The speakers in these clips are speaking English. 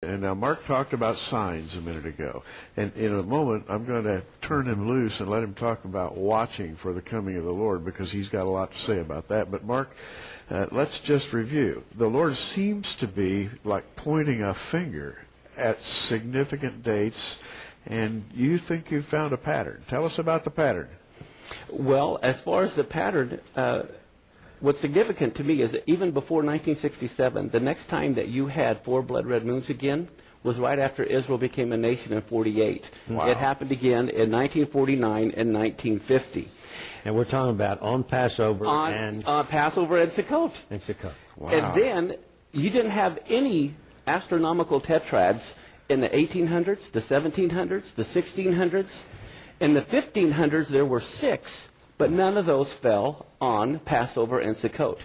And now Mark talked about signs a minute ago. And in a moment, I'm going to turn him loose and let him talk about watching for the coming of the Lord, because he's got a lot to say about that. But Mark, let's just review. The Lord seems to be like pointing a finger at significant dates, and you think you found a pattern. Tell us about the pattern. Well, as far as the pattern, what's significant to me is that even before 1967, the next time that you had 4 blood red moons again was right after Israel became a nation in 48. Wow. It happened again in 1949 and 1950. And we're talking about on Passover on Passover and Sukkot. And Sukkot. Wow. And then you didn't have any astronomical tetrads in the 1800s, the 1700s, the 1600s. In the 1500s, there were 6. But none of those fell on Passover and Sukkot.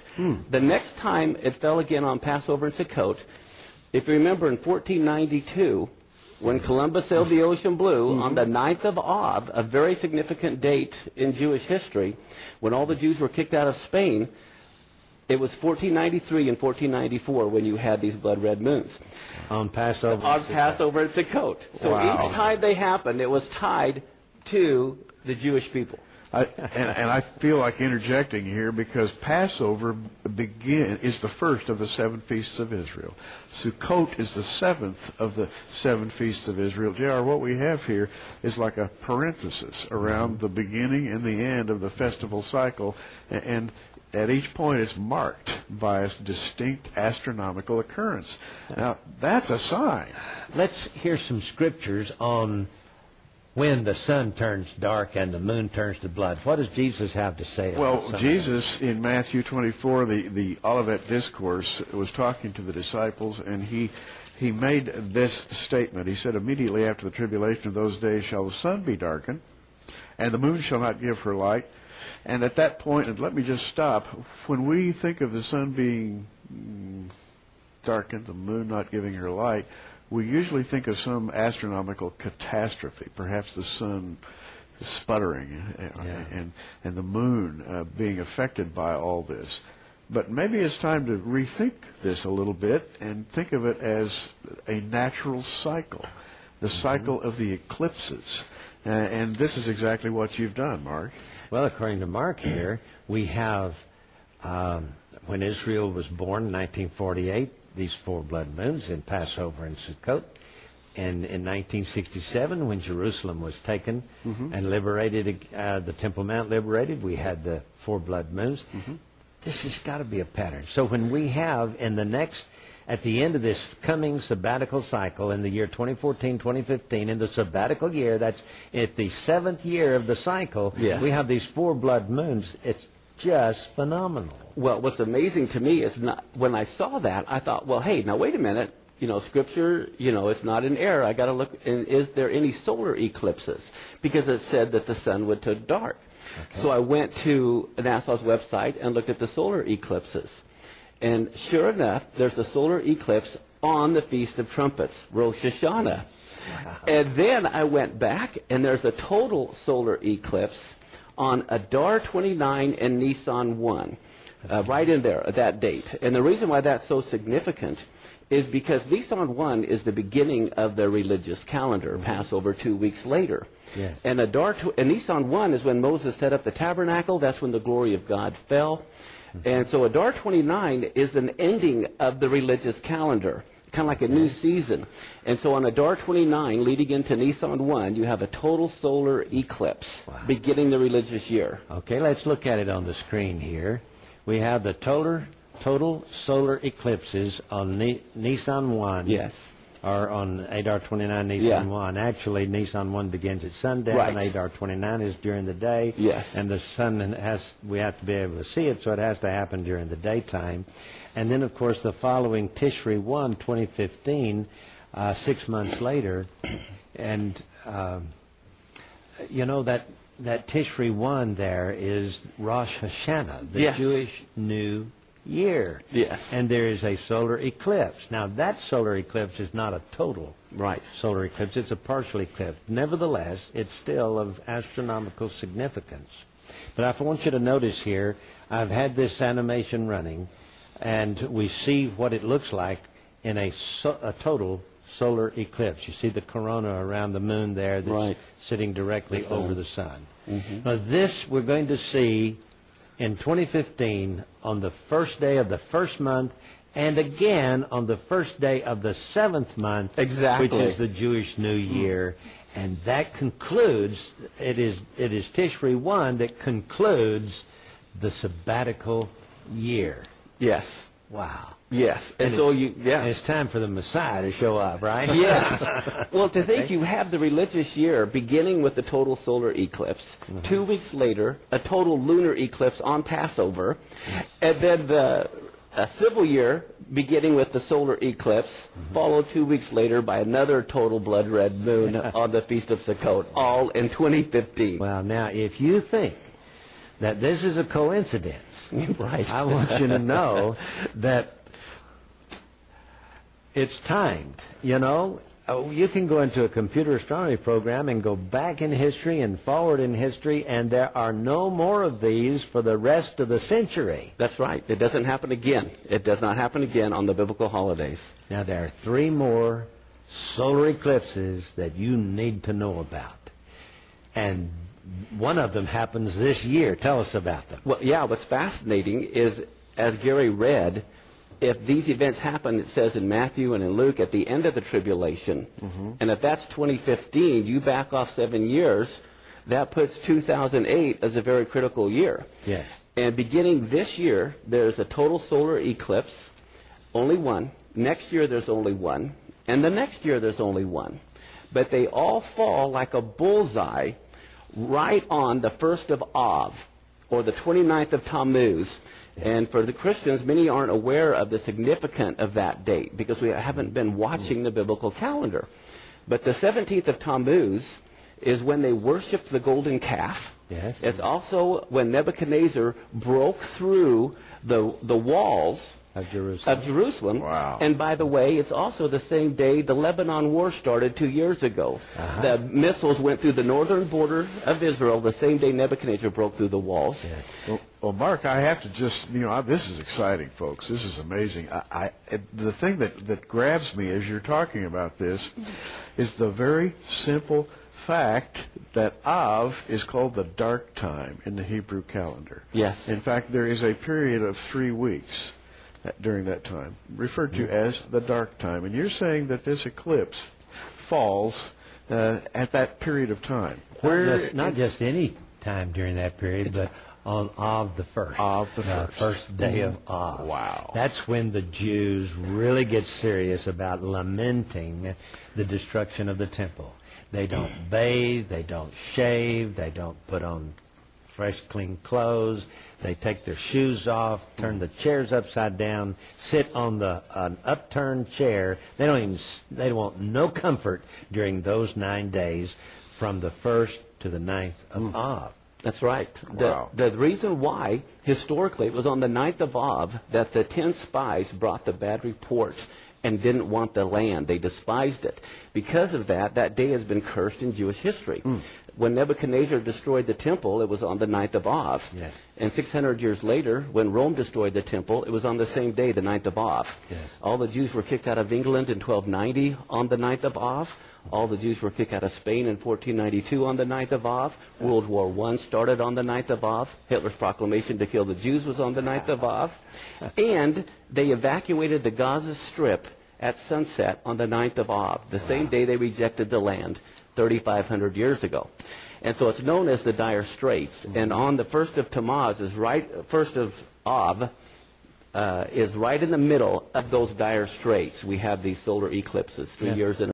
The next time it fell again on Passover and Sukkot, if you remember in 1492, when Columbus sailed the ocean blue, on the 9th of Av, a very significant date in Jewish history, when all the Jews were kicked out of Spain, it was 1493 and 1494 when you had these blood red moons. On Passover. On Passover and Sukkot. So Wow. each time they happened, it was tied to the Jewish people. And I feel like interjecting here, because Passover is the first of the 7 feasts of Israel. Sukkot is the 7th of the 7 feasts of Israel. J.R., what we have here is like a parenthesis around the beginning and the end of the festival cycle, and at each point it's marked by a distinct astronomical occurrence. Now, that's a sign. Let's hear some scriptures on when the sun turns dark and the moon turns to blood. What does Jesus have to say about some of Jesus in Matthew 24, the Olivet Discourse, was talking to the disciples, and he made this statement. He said, "Immediately after the tribulation of those days shall the sun be darkened, and the moon shall not give her light." And at that point, and let me just stop, when we think of the sun being darkened, the moon not giving her light, we usually think of some astronomical catastrophe, perhaps the sun sputtering and the moon being affected by all this. But maybe it's time to rethink this a little bit and think of it as a natural cycle, the cycle of the eclipses. And this is exactly what you've done, Mark. Well, according to Mark here, we have, when Israel was born in 1948, these 4 blood moons in Passover and Sukkot. And in 1967, when Jerusalem was taken and liberated, the Temple Mount liberated, we had the 4 blood moons. This has got to be a pattern. So when we have at the end of this coming sabbatical cycle in the year 2014, 2015, in the sabbatical year, that's at the 7th year of the cycle, Yes. we have these 4 blood moons. It's just phenomenal. Well, what's amazing to me is when I saw that, I thought, well, hey, now wait a minute. Scripture, it's not in error. I got to look, is there any solar eclipses? Because it said that the sun would turn dark. Okay. So I went to NASA's website and looked at the solar eclipses. And sure enough, there's a solar eclipse on the Feast of Trumpets, Rosh Hashanah. Wow. And then I went back, and there's a total solar eclipse on Adar 29 and Nisan 1, right in there, that date. And the reason why that's so significant is because Nisan 1 is the beginning of their religious calendar, Passover 2 weeks later. Yes. And Nisan 1 is when Moses set up the tabernacle. That's when the glory of God fell. And so Adar 29 is an ending of the religious calendar, kind of like a new season. And so on Adar 29, leading into Nisan 1, you have a total solar eclipse beginning the religious year. Okay, let's look at it on the screen here. We have the total solar eclipses on Nisan 1. Yes. Or on Adar 29, Nisan 1. Actually, Nisan 1 begins at sundown. Right. Adar 29 is during the day. Yes. And the sun we have to be able to see it, so it has to happen during the daytime. And then, of course, the following Tishri 1, 2015, 6 months later. And, that Tishri 1 there is Rosh Hashanah, the Jewish New Year. Yes. And there is a solar eclipse. Now, that solar eclipse is not a total solar eclipse. It's a partial eclipse. Nevertheless, it's still of astronomical significance. But I want you to notice here, I've had this animation running, and we see what it looks like in a total solar eclipse. You see the corona around the moon there that's Right. sitting directly The sun. over the sun. Now this we're going to see in 2015 on the first day of the first month, and again on the first day of the seventh month, Exactly. which is the Jewish New Year. And that concludes, it is Tishri 1 that concludes the sabbatical year. Yes. Wow. Yes. And so And it's time for the Messiah to show up, right? Yes. Well, to think you have the religious year beginning with the total solar eclipse, 2 weeks later, a total lunar eclipse on Passover, and then a civil year beginning with the solar eclipse, followed 2 weeks later by another total blood red moon on the Feast of Sukkot, all in 2015. Well, now, if you think that this is a coincidence, Right. I want you to know that it's timed, you know. You can go into a computer astronomy program and go back in history and forward in history, and there are no more of these for the rest of the century. That's right. It doesn't happen again. It does not happen again on the biblical holidays. Now, there are 3 more solar eclipses that you need to know about. And one of them happens this year. Tell us about them. Well, yeah, what's fascinating is, as Gary read, if these events happen, it says in Matthew and in Luke, at the end of the tribulation, and if that's 2015, you back off 7 years, that puts 2008 as a very critical year. Yes. And beginning this year, there's a total solar eclipse, only one. Next year, there's only one. And the next year, there's only one. But they all fall like a bullseye right on the 1st of Av, or the 29th of Tammuz. And for the Christians, many aren't aware of the significance of that date because we haven't been watching the biblical calendar. But the 17th of Tammuz is when they worshiped the golden calf. Yes. It's also when Nebuchadnezzar broke through the walls Of Jerusalem. Wow. And by the way, it's also the same day the Lebanon War started 2 years ago. The missiles went through the northern border of Israel the same day Nebuchadnezzar broke through the walls. Well, Mark, I have to just, this is exciting, folks. This is amazing. The thing that grabs me as you're talking about this is the very simple fact that Av is called the dark time in the Hebrew calendar. Yes. In fact, there is a period of 3 weeks during that time, referred to as the dark time. And you're saying that this eclipse falls at that period of time. Not just any time during that period, but on Av the 1st. Av the 1st. First day of Av. Wow. That's when the Jews really get serious about lamenting the destruction of the temple. They don't bathe, they don't shave, they don't put on fresh, clean clothes. They take their shoes off, turn the chairs upside down, sit on an upturned chair. They want no comfort during those 9 days from the 1st to the 9th of Av. That's right. Wow. The reason why, historically, it was on the 9th of Av that the 10 spies brought the bad report and didn't want the land. They despised it. Because of that, that day has been cursed in Jewish history. When Nebuchadnezzar destroyed the temple, it was on the 9th of Av. Yes. And 600 years later, when Rome destroyed the temple, it was on the same day, the 9th of Av. Yes. All the Jews were kicked out of England in 1290 on the 9th of Av. All the Jews were kicked out of Spain in 1492 on the 9th of Av. World War I started on the 9th of Av. Hitler's proclamation to kill the Jews was on the 9th of Av. And they evacuated the Gaza Strip at sunset on the 9th of Av, the same day they rejected the land 3,500 years ago. And so it's known as the Dire Straits. And on the 1st of Tammuz, 1st of Av, is right in the middle of those dire straits. We have these solar eclipses 3 years in